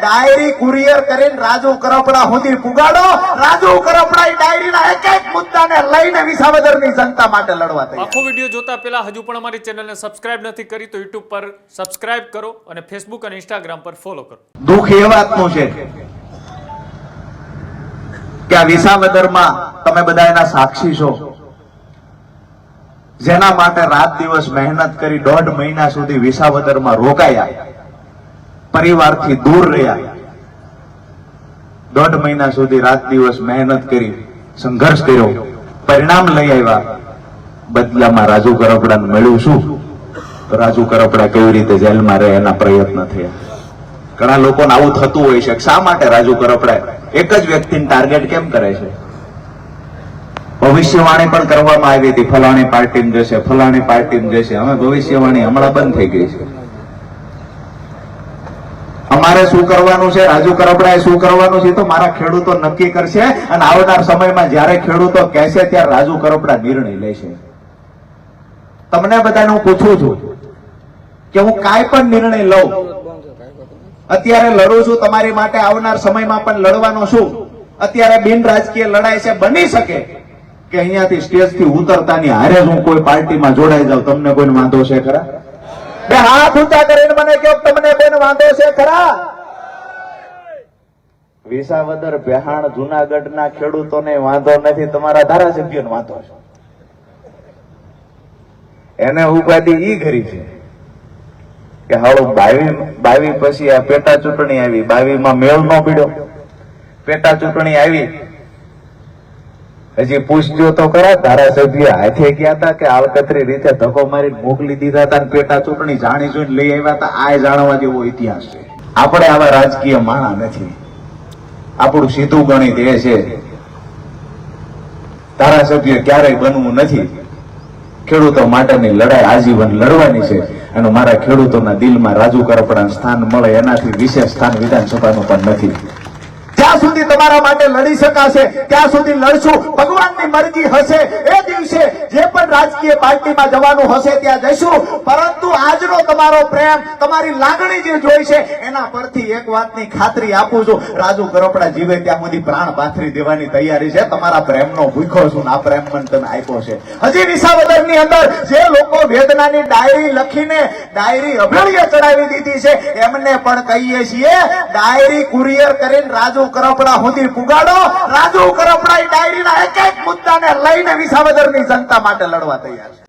Diary courier કરીને રાજુ કરપડા સુધી પુગાડો. રાજુ કરપડા ડાયરીના એક એક મુદ્દાને લઈને વિસાવદરની જનતા માટે લડવા તૈયાર. આખો વિડીયો જોતા પહેલા હજુ પણ અમારી ચેનલને સબસ્ક્રાઇબ નથી કરી તો YouTube પર સબસ્ક્રાઇબ કરો અને Facebook અને Instagram પર ફોલો કરો. દુઃખ એ વાતનું છે કે આ વિસાવદરમાં તમે બધા એના સાક્ષી છો, જેના માટે રાત દિવસ મહેનત કરી 1.5 મહિના સુધી વિસાવદરમાં રોકાયા, પરિવારથી દૂર રહ્યા, 1.5 મહિના સુધી રાત દિવસ મહેનત કરી, સંઘર્ષ કર્યો, પરિણામ લઈ આવ્યા. બદલામાં રાજુ કરપડાને મળ્યું શું? તો રાજુ કરપડા કેવી રીતે જેલમાં રહે એના પ્રયત્ન થયા. ઘણા લોકોને આવું થતું હોય છે, શા માટે રાજુ કરપડા એક જ વ્યક્તિને ટાર્ગેટ કેમ કરે છે? ભવિષ્યવાણી પણ કરવામાં આવી હતી, ફલાણી પાર્ટીમાં જશે, ફલાણી પાર્ટીમાં જશે. હવે ભવિષ્યવાણી હમણાં બંધ થઈ ગઈ છે. અમારે શું કરવાનું છે, રાજુ કરપડાએ શું કરવાનું છે તો મારા ખેડૂતો નક્કી કરશે. અને આવનાર સમયમાં જ્યારે ખેડૂતો કહેશે ત્યારે રાજુ કરપડા નિર્ણય લેશે. તમને બધાને હું પૂછું છું કે હું કાંઈ પણ નિર્ણય લઉં, અત્યારે લડું છું તમારી માટે, આવનાર સમયમાં પણ લડવાનો છું. અત્યારે બિન રાજકીય લડાઈ છે, બની શકે કે અહીંયાથી સ્ટેજથી ઉતરતાની હારે જ હું કોઈ પાર્ટીમાં જોડાઈ જાઉં. તમને કોઈને વાંધો છે ખરા? બે હાથ ઊંચા કરીને મને કહો, તમને કોઈને વાંધો છે ખરા? વિસાવદર, બેહાણ, જુનાગઢના ખેડૂતોને વાંધો નથી, તમારા ધારાસભ્યોને વાંધો છે. એને ઉપાધિ ઈ કરી છે કે હાલો 22 પછી આ પેટા ચૂંટણી આવી, 22 માં મેળ ન પડ્યો, પેટા ચૂંટણી આવી. હજી પૂછજો તો ખરા, ધારાસભ્ય હાથે ગયા હતા કે આળકતરી રીતે ધક્કો મારી મોકલી દીધા હતા, પેટા ચૂંટણી જાણી જોઈને લઈ આવ્યા હતા? આ જાણવા જેવો ઇતિહાસ છે. આપણે આવા રાજકીય માણા નથી. આપણું સીધું ગણિત એ છે, ધારાસભ્ય ક્યારેય બનવું નથી. ખેડૂતો માટેની લડાઈ આજીવન લડવાની છે. અને મારા ખેડૂતોના દિલમાં રાજુ કરપડા સ્થાન મળે એનાથી વિશેષ સ્થાન વિધાનસભાનું પણ નથી. જ્યાં સુધી તમારા માટે લડી શકાશે ત્યાં સુધી લડશું. ભગવાનની મરજી હશે એ દિવસે જે પણ રાજકીય પાર્ટીમાં જવાનું હશે ત્યાં જઈશું. પરંતુ આજનો તમારો પ્રેમ, તમારી લાગણી જે જોઈ છે એના પરથી એક વાતની ખાતરી આપું છું, રાજુ કરપડા જીવે ત્યાં સુધી પ્રાણ પાથરી દેવાની તૈયારી છે. તમારા પ્રેમનો ભૂખ્યો છું, આ પ્રેમ પણ તમે આપ્યો છે. હજી વિસાવદરની અંદર જે લોકો વેદનાની ડાયરી લખીને ડાયરી અભેળીએ ચડાવી દીધી છે એમને પણ કહીએ છીએ, ડાયરી કુરિયર કરીને રાજુ કરપડા સુધી પુગાડો. રાજુ કરપડા ડાયરીના એક એક મુદ્દાને લઈને વિસાવદરની જનતા માટે લડવા તૈયાર છે.